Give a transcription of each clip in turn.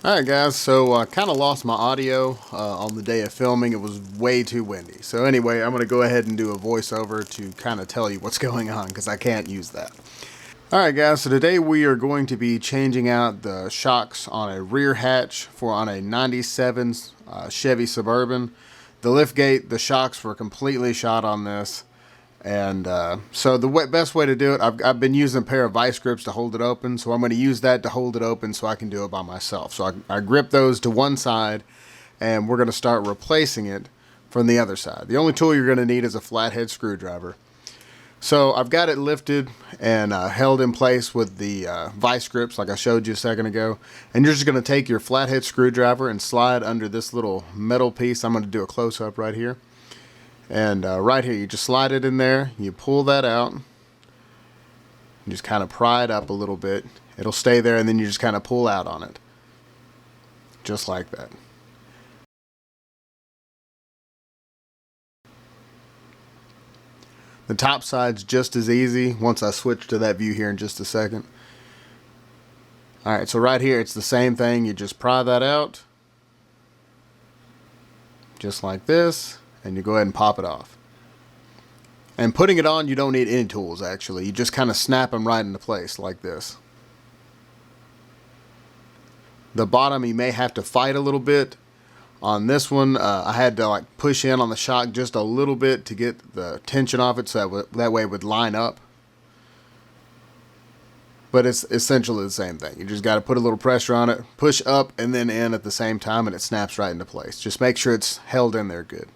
Alright guys, so I kind of lost my audio on the day of filming. It was way too windy. So anyway, I'm going to go ahead and do a voiceover to kind of tell you what's going on because I can't use that. Alright guys, so today we are going to be changing out the shocks on a rear hatch on a 97 Chevy Suburban. The liftgate, the shocks were completely shot on this. And so the best way to do it, I've been using a pair of vice grips to hold it open, so I'm going to use that to hold it open so I can do it by myself. So I grip those to one side, and we're going to start replacing it from the other side. The only tool you're going to need is a flathead screwdriver. So I've got it lifted and held in place with the vice grips like I showed you a second ago. And you're just going to take your flathead screwdriver and slide under this little metal piece. I'm going to do a close-up right here. And right here, you just slide it in there, you pull that out, and just kind of pry it up a little bit. It'll stay there, and then you just kind of pull out on it. Just like that. The top side's just as easy once I switch to that view here in just a second. Alright, so right here, it's the same thing. You just pry that out, just like this. And you go ahead and pop it off. And putting it on, you don't need any tools actually. You just kind of snap them right into place like this. The bottom you may have to fight a little bit. On this one, I had to like push in on the shock just a little bit to get the tension off it so that way it would line up. But it's essentially the same thing. You just got to put a little pressure on it, push up and then in at the same time, and it snaps right into place. Just make sure it's held in there good.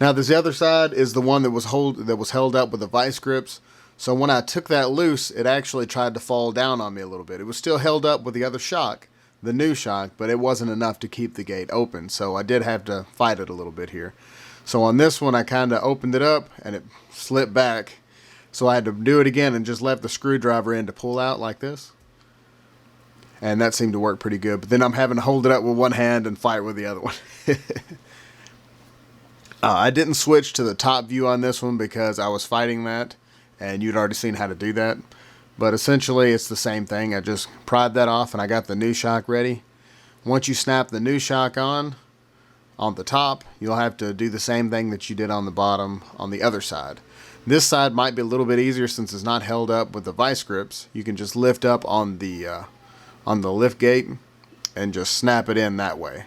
Now this other side is the one that was held up with the vice grips. So when I took that loose, it actually tried to fall down on me a little bit. It was still held up with the other shock, the new shock, but it wasn't enough to keep the gate open. So I did have to fight it a little bit here. So on this one, I kind of opened it up and it slipped back. So I had to do it again and just left the screwdriver in to pull out like this. And that seemed to work pretty good. But then I'm having to hold it up with one hand and fight with the other one. I didn't switch to the top view on this one because I was fighting that, and you'd already seen how to do that. But essentially, it's the same thing. I just pried that off, and I got the new shock ready. Once you snap the new shock on the top, you'll have to do the same thing that you did on the bottom on the other side. This side might be a little bit easier since it's not held up with the vice grips. You can just lift up on the lift gate and just snap it in that way.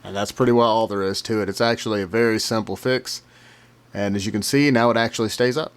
And that's pretty well all there is to it. It's actually a very simple fix. And as you can see, now it actually stays up.